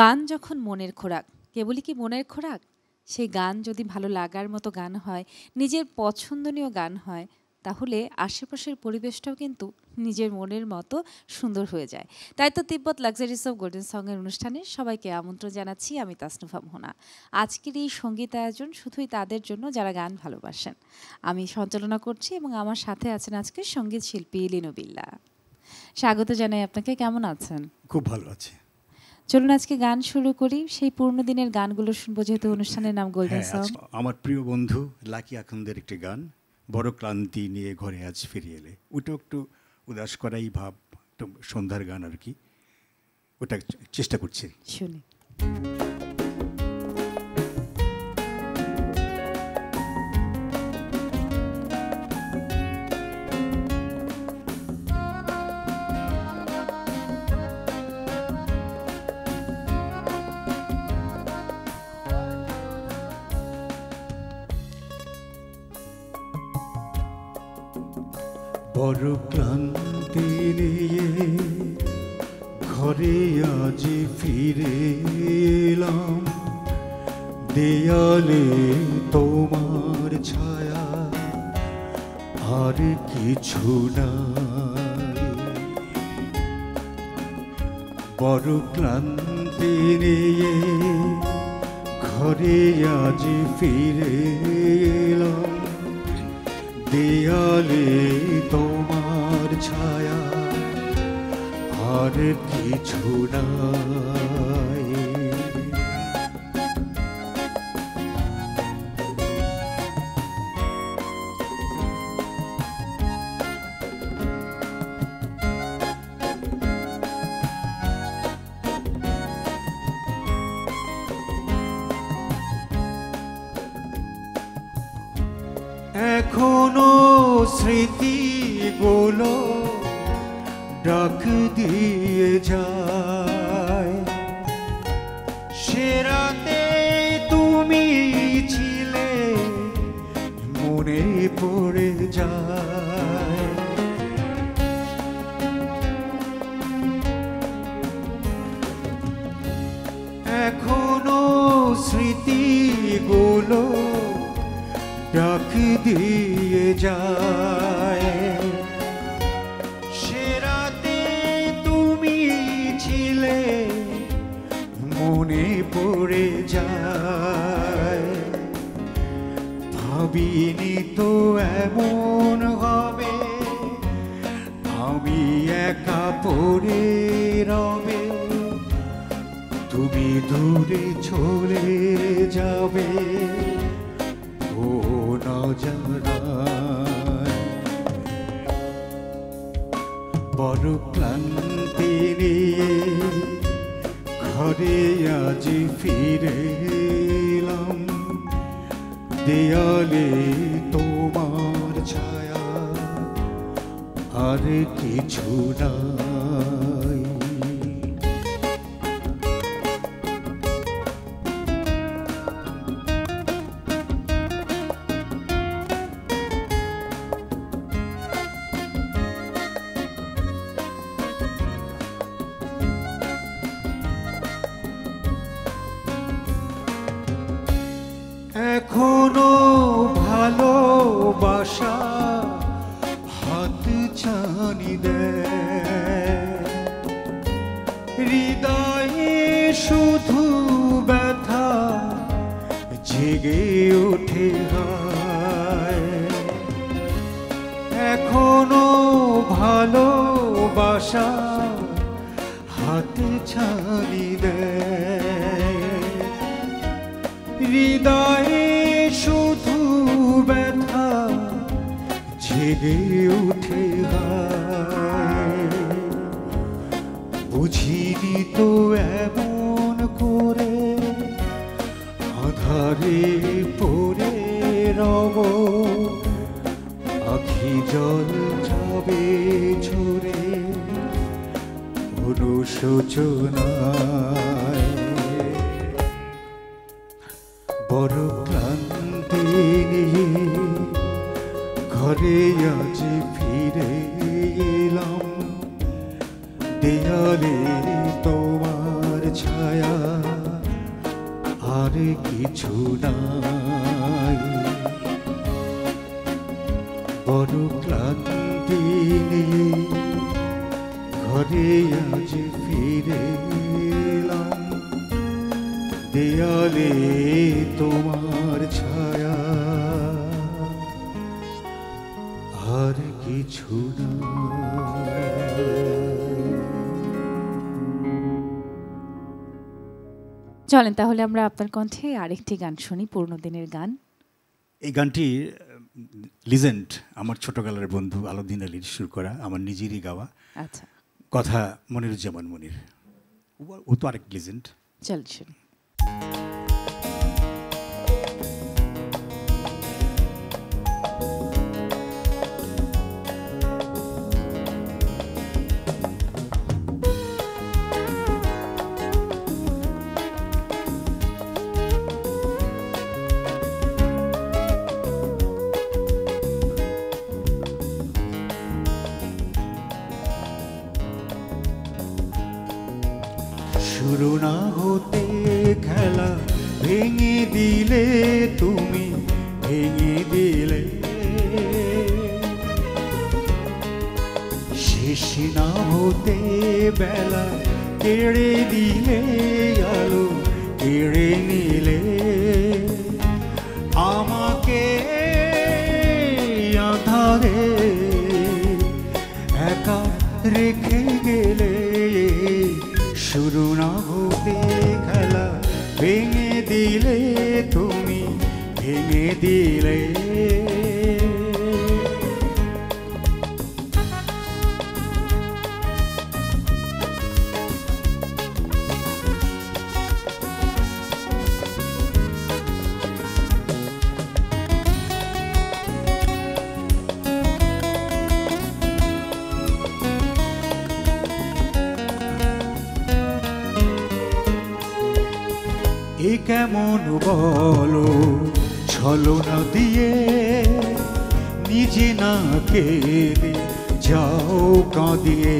গান যখন মনের খোরাক, কেবলই কি মনের খোরাক? সেই গান যদি ভালো লাগার মতো গান হয়, নিজের পছন্দনীয় গান হয়, তাহলে আশেপাশের পরিবেশটাও কিন্তু নিজের মনের মতো সুন্দর হয়ে যায়। তাই তো তিব্বত লাক্সারিস অফ গোল্ডেন সঙের অনুষ্ঠানে সবাইকে আমন্ত্রণ জানাচ্ছি। আমি তাসনুফা মোহনা। আজকের এই সঙ্গীত আয়োজন শুধুই তাদের জন্য যারা গান ভালোবাসেন। আমি সঞ্চালনা করছি এবং আমার সাথে আছেন আজকে সঙ্গীত শিল্পী লিনু বিল্লা। স্বাগত জানাই আপনাকে। কেমন আছেন? খুব ভালো আছে। চলুন আজকে গান শুরু করি। সেই পুরনো দিনের গানগুলো শুনবো, যেহেতু অনুষ্ঠানের নাম গোল্ডেন সং। আমার প্রিয় বন্ধু লাকি আখন্দের একটি গান, বড় ক্লান্তি নিয়ে ঘরে আজ ফিরে এলে। ওটাও একটু উদাস করাই ভাব, একটু সন্ধ্যার গান আর কি, ওটা চেষ্টা করছি। শুনি। বড় ক্লান্তি নিয়ে ঘরে আজ ফিরে এলাম, দেয়ালে তোমার ছায়া আর কিছু নাই। বড় ক্লান্তি নিয়ে ঘরে আজ ফিরে এলাম, দেয়ালে তোমার ছায়া আর কিছু নাই। এখনো স্মৃতিগুলো ডাক দিয়ে যায়, সে রাতে তুমি ছিলে মনে পড়ে যায়। এখনো স্মৃতিগুলো ডাক দিয়ে যায়, সে রাতে তুমি ছিলে মনে পড়ে যায়। ভাবিনি তো এমন হবে, আমি একা পড়ে রবে, তুমি দূরে চলে যাবে। বড় ক্লান্তি নিয়ে ঘরে আজ ফিরে এলাম, দেয়ালে তোমার ছায়া আর কিছু নাই। এখনো ভালোবাসা হাত ছানি দেয়, হৃদয়ে শুধু ব্যথা জেগে ওঠে হায়। এখনো ভালোবাসা হাত ছানি দেয়, হৃদয়ে শুধু ব্যথা জেগে উঠে হায়। বুঝিনি তো এমন করে আধারে পড়ে রব, আখি জল যাবে ঝরে অনুশোচনায়। বড় ক্লান্তি নিয়ে ঘরে আজ ফিরে এলাম, দেয়ালে তোমার ছায়া কিছু নাই, বড় ক্লান্তি নিয়ে ঘরে আজ ফিরে এলাম, দেয়ালে তোমার ছায়া, আর কিছু না। চলেন তাহলে আমরা আপনার কণ্ঠে আরেকটি গান শুনি, পুরনো দিনের গান। এই গানটি লিজেন্ড, আমার ছোটকালের বন্ধু আলাউদ্দিন আলীর সুর করা, আমার নিজেরই গাওয়া। আচ্ছা, কথা মনিরুজ্জামান মনির, ও তো আরেক লিজেন্ড। চল শুনি। শুরু না হতে খেলা ভেঙে দিলে তুমি, ভেঙে দিলে। শেষ না হতে বেলা কেড়ে দিলে, আলো কেড়ে নিলে। আমাকে আঁধারে একা রেখে গেলে। শুরু না হতে খেলা ভেঙে দিলে তুমি, ভেঙে দিলে। এ কেমন বলো ছলনা দিয়ে, নিজে না কেঁদে যাও কাঁদিয়ে।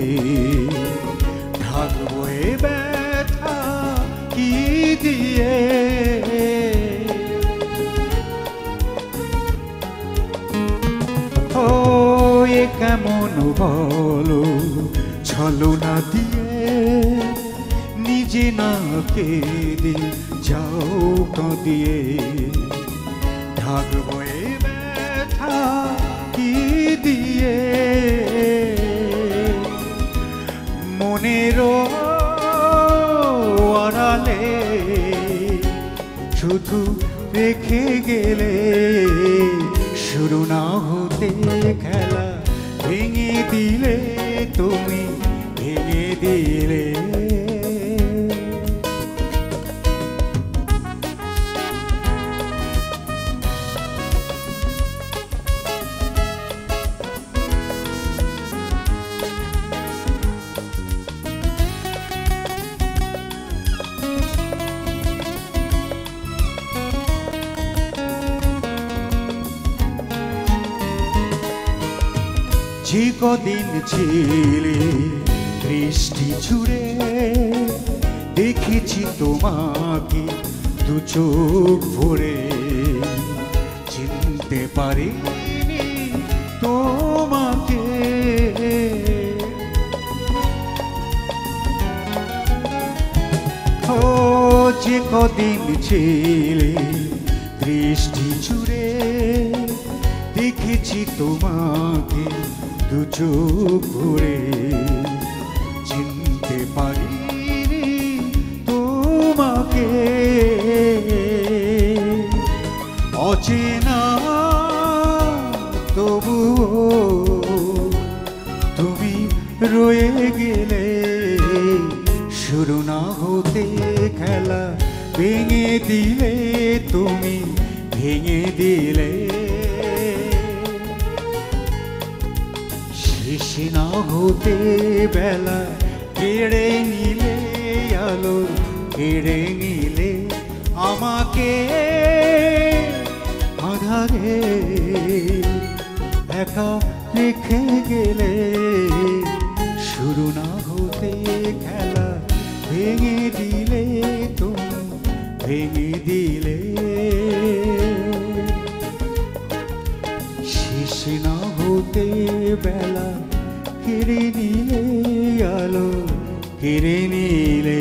ঢাকবো এ ব্যথা কি দিয়ে, ও এ কেমন বলো ছলনা দিয়ে, নিজে না কেঁদে যাও কাঁদিয়ে। ঢাকবো এ ব্যথা কি দিয়ে, মনেরও আড়ালে শুধু রেখে গেলে। শুরু না হতে খেলা ভেঙে দিলে তুমি, ভেঙে দিলে। যে কদিন ছিলে দৃষ্টি ছুড়ে, দেখেছি তোমাকে দু চোখ ভরে। চিনতে পারিনি তোমাকে, ও যে কদিন ছিলে দৃষ্টি ছুড়ে, দেখেছি তোমাকে দু চোখ ভরে। চিনতে পারিনি তোমাকে, অচেনা তবুও তুমি রয়ে গেলে। শুরু না হতে খেলা ভেঙে দিলে তুমি, ভেঙে দিলে। শেষ না হতে বেলা কেড়ে নিলে, আলো কেড়ে নিলে। আমাকে আঁধারে একা রেখে গেলে। শুরু না হতে খেলা ভেঙে দিলে তুমি, ভেঙে দিলে, শেষ না হতে বেলা কেড়ে নিলে, আলো কেড়ে নিলে।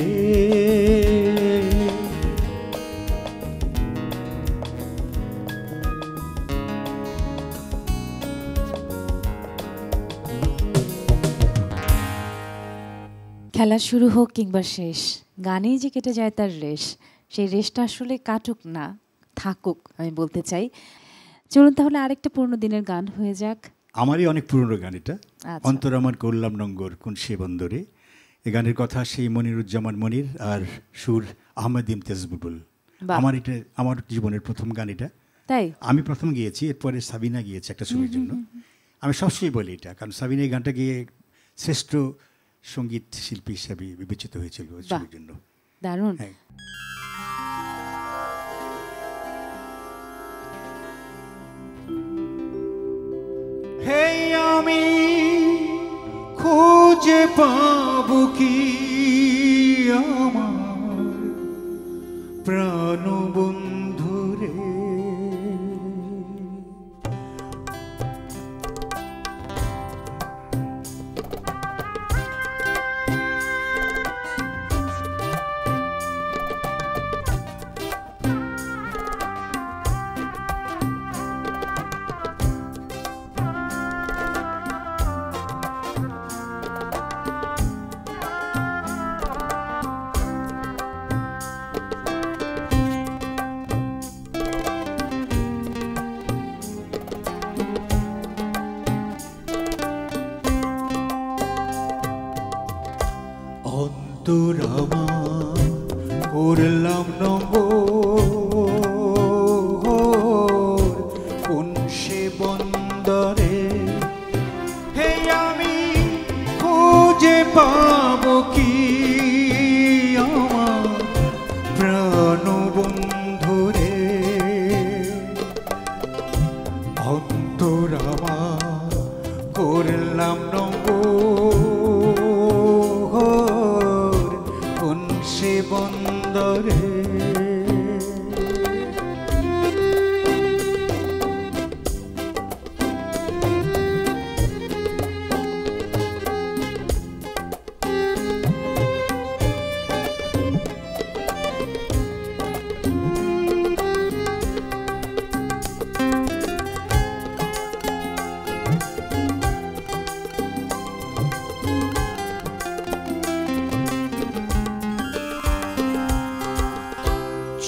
খেলা শুরু হোক কিংবা শেষ, গানেই যে কেটে যায় তার রেশ, সেই রেশটা আসলে কাটুক না, থাকুক আমি বলতে চাই। চলুন তাহলে আরেকটা পুরনো দিনের গান হয়ে যাক। আমারই অনেক পুরনো গান এটা, আচ্ছা। অন্তর আমার করলাম নঙ্গর কোন সে বন্দরে। এই গানের কথা সেই মনিরুজ্জামান মনির, আর সুর আহমেদ ইমতিয়াজ বুলবুল। বাহ। আমার এটা আমার জীবনের প্রথম গান এটা। তাই আমি প্রথম গিয়েছি, এরপরে সাবিনা গিয়েছে একটা ছবির জন্য। আমি সবসময় বলি এটা, কারণ সাবিনা এই গানটা গিয়ে শ্রেষ্ঠ সঙ্গীত শিল্পী হিসাবে বিবেচিত হয়েছিল ওই বাহ। ছবির জন্য। দারুণ। হ্যাঁ। হে আমি খুঁজে পাবো কি আমার প্রাণ বন্ধুরে, অন্তর আমার করলাম নঙ্গর কোন সে বন্দরে, হে আমি খুঁজে পাবো কি আমার প্রাণ বন্ধুরে। অন্তর আমার করলাম নঙ্গর কোন সে বন্দরে।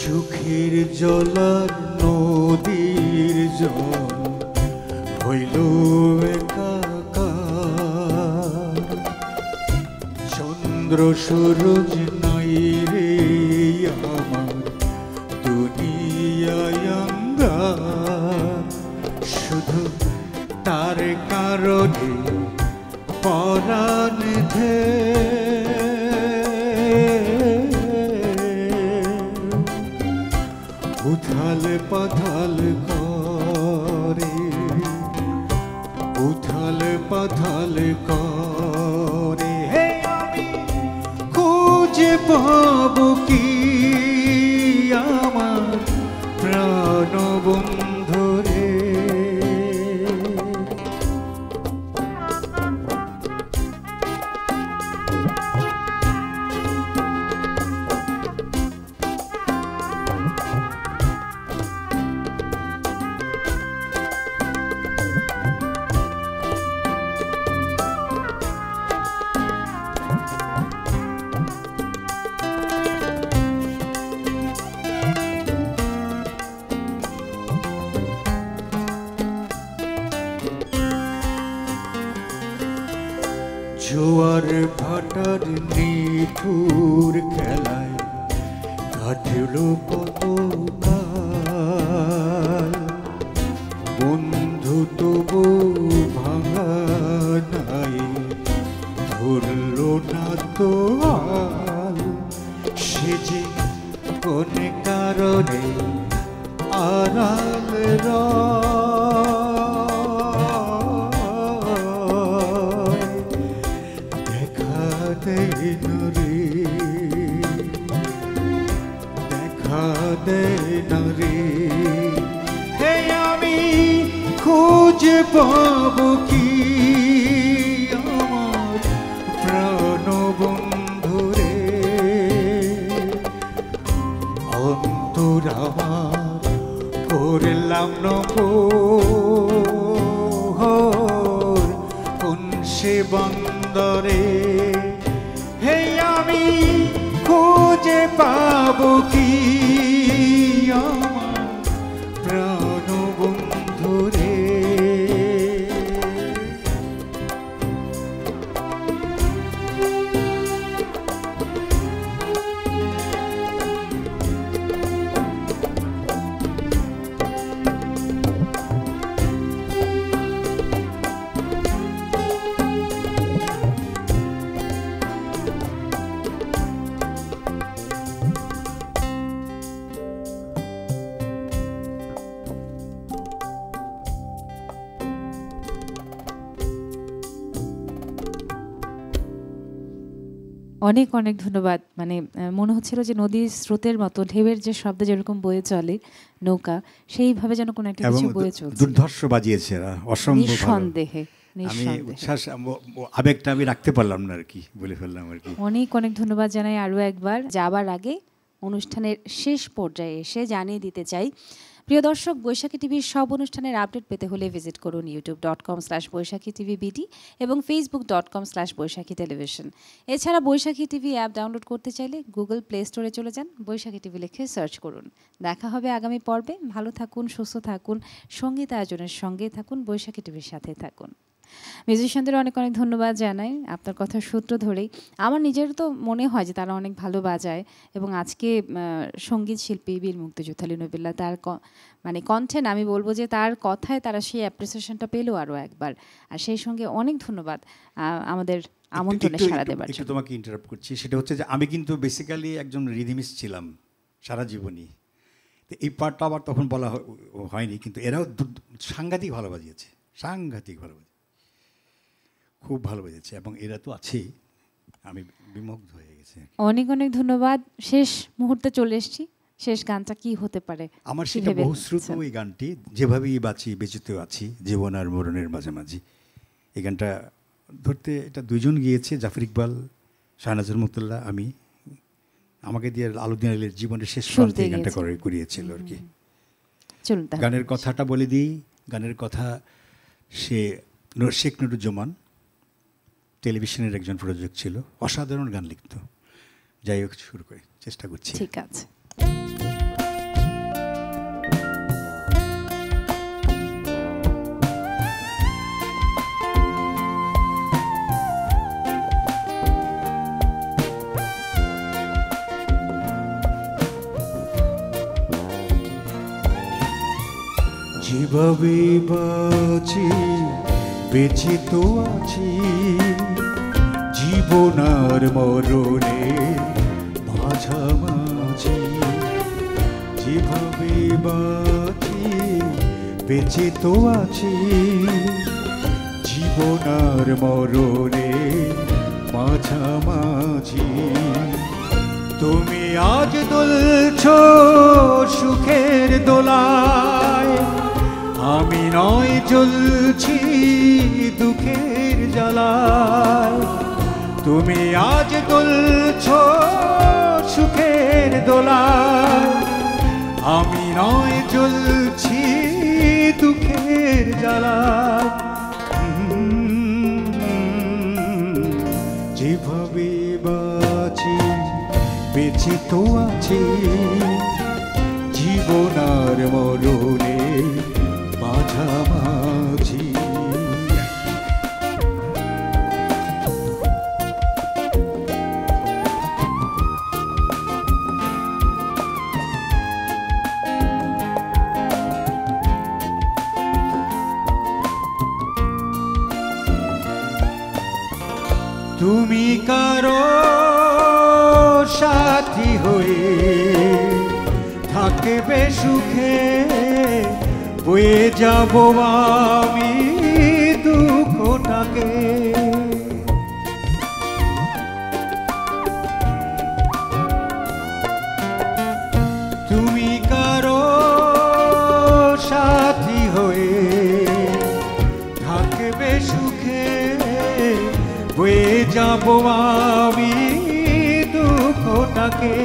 চোখের জলার নদীর জল হইল একাকার, চন্দ্র সূরজ নাই রে আমার দুনিয়ায় অন্ধকার, শুধু তার কারণে পরাণ উথাল পাথাল করে, উথাল পাথাল করে। হে আমি খুঁজে পাবো কি আমার প্রাণ বন্ধুরে। জোয়ার ভাটার নিঠুর খেলায় কাটল কত কাল, বন্ধু তবু ভাঙা নাই ধরল না তো হাল, সে যে কোন কারণে আড়াল দেখা খুঁজে পাবো কি আমার প্রাণ বন্ধুরে, অন্তর আমার করলাম নগর কোন সে বন্দরে, হে আমি খুঁজে পাবো কি আমার প্রাণ বন্ধুরে। অনেক অনেক ধন্যবাদ। মানে মনে হচ্ছিল যে নদীর স্রোতের মতো ঢেউয়ের যে শব্দ যেরকম বয়ে চলে নৌকা, সেইভাবে যেন কোনো একটা কিছু বয়ে চলছে। দুর্ধর্ষ বাজিয়েছে এরা, অসম্ভব ভালো। নিঃসন্দেহে আমি উচ্ছ্বাস আবেগটা আমি রাখতে পারলাম না আর কি, বলে ফেললাম আর কি। অনেক অনেক ধন্যবাদ জানাই আরও একবার। যাবার আগে অনুষ্ঠানের শেষ পর্যায়ে এসে জানিয়ে দিতে চাই, প্রিয় দর্শক, বৈশাখী টিভির সব অনুষ্ঠানের আপডেট পেতে হলে ভিজিট করুন youtube.com/বৈশাখী টিভি বিডি এবং facebook.com/বৈশাখী টেলিভিশন। এছাড়া বৈশাখী টিভি অ্যাপ ডাউনলোড করতে চাইলে গুগল প্লে স্টোরে চলে যান, বৈশাখী টিভি লিখে সার্চ করুন। দেখা হবে আগামী পর্বে। ভালো থাকুন, সুস্থ থাকুন, সঙ্গীত আয়োজনের সঙ্গে থাকুন, বৈশাখী টিভির সাথে থাকুন। মিউজিশিয়ানদের অনেক অনেক ধন্যবাদ জানাই। আপনার কথার সূত্র ধরেই আমার নিজেরও তো মনে হয় যে তারা অনেক ভালো বাজায়, এবং আজকে সঙ্গীত শিল্পী বীর মুক্তিযোদ্ধা লিনুবিল্লাহ তার মানে কণ্ঠে আমি বলবো যে তার কথায় তারা সেই অ্যাপ্রিসিয়েশনটা পেলো আরও একবার। আর সেই সঙ্গে অনেক ধন্যবাদ আমাদের আমন্ত্রণে সাড়া দেবার জন্য। তোমাকে ইন্টারাপ্ট করছি, সেটা হচ্ছে যে আমি কিন্তু বেসিক্যালি একজন রিদিমিস্ট ছিলাম সারা জীবনই। তো এই পার্টটা আবার তখন বলা হয়নি, কিন্তু এরাও সাংঘাতিক ভালো বাজিয়েছে, সাংঘাতিক ভালো বাজিয়েছে, খুব ভালো বেজেছে, এবং এরা তো আছেই। আমি বিমুগ্ধ হয়ে গেছি। অনেক অনেক ধন্যবাদ। শেষ মুহূর্তে চলে এসেছি, শেষ গানটা কি হতে পারে? আমার সেটা বহুশ্রুত এই গানটি, যেভাবেই বাঁচি বেঁচেতেও আছি জীবন আর মরণের মাঝামাঝি। এই গানটা ধরতে এটা দুইজন গিয়েছে, জাফর ইকবাল, শাহনাজুর মুহতুল্লাহ, আমি। আমাকে দিয়ে আলুদ্দিন আলীর জীবনের শেষ প্রান্তে এই গানটা করিয়েছিল আর কি। গানের কথাটা বলে দিই। গানের কথা শেখ নুরুজ্জামান, টেলিভিশনের একজন প্রযোজক ছিল, অসাধারণ গান লিখত। যাই হোক, শুরু করে চেষ্টা করছি। ঠিক আছে। যেভাবে বাঁচি বেঁচে তো আছি জীবন আর মরণে মাঝামাঝি। যেভাবে বাঁচি বেঁচে তো আছি জীবন আর মরণে মাঝামাঝি। তুমি আজ দুলছ সুখের দোলায়, আমি নয় জ্বলছি দুঃখের জ্বালায়। তুমি আজ দুলছ সুখের দোলায়, আমি নয় জ্বলছি দুঃখের জ্বালায়। যেভাবে বাঁচি বেঁচে তো আছি জীবন আর মরণে মাঝামাঝি। তুমি কারো সাথী হয়ে থাকবে সুখে, বয়ে যাব আমি দুঃখটাকে। তুমি কারো সাথী হয়ে আমি দুঃখটাকে,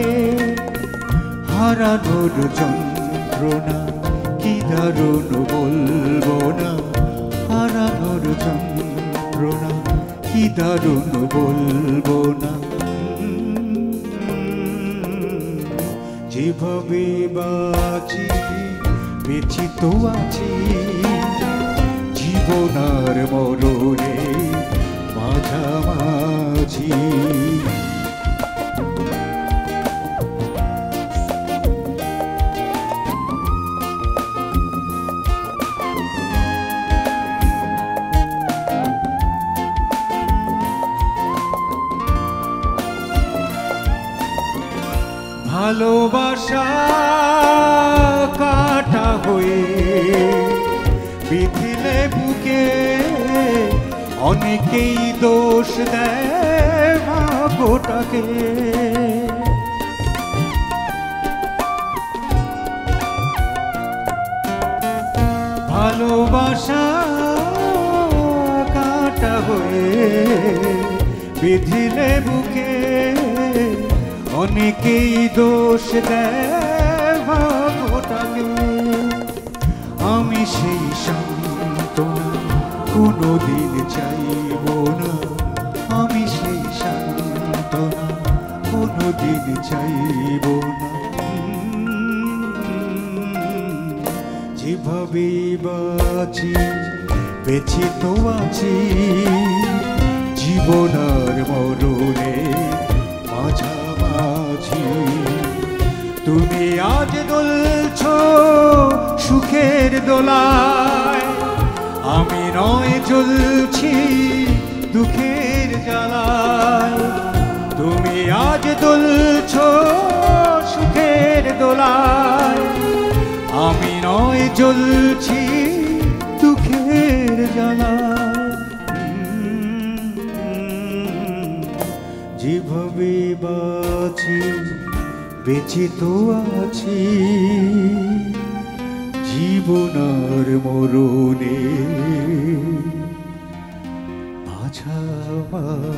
হারানোর যন্ত্রণা কি দারুণ বলবো না, হারানোর যন্ত্রণা কি দারুণ বলবো না। যেভাবে বাঁচি বেঁচে তো আছি, জীবনার মরণে মাঝামাঝি। ভালোবাসা কাটা হয়ে বিধিলে বুকে, অনেকেই দোষ দেয় ভাগটাকে। ভালোবাসা কাটা হয়ে বিধিলে বুকে, অনেকেই দোষ দেয় ভাগটাকে। আমি সেই সান্ত্বনা কোনোদিন চাইব না, আমি সেই সান্ত্বনা কোনোদিন চাইব না। যেভাবে বাঁচি বেঁচে তো আছি, জীবনার মরণে মাঝামাঝি। তুমি আজ দুলছ সুখের দোলায়, আমি নয় জ্বলছি দুঃখের জ্বালায়। তুমি আজ দুলছ সুখের দোলায়, আমি নয় জ্বলছি দুঃখের জ্বালায়। যেভাবে বাঁচি বেঁচে তো আছি, জীবনার মরণে মাঝামাঝি।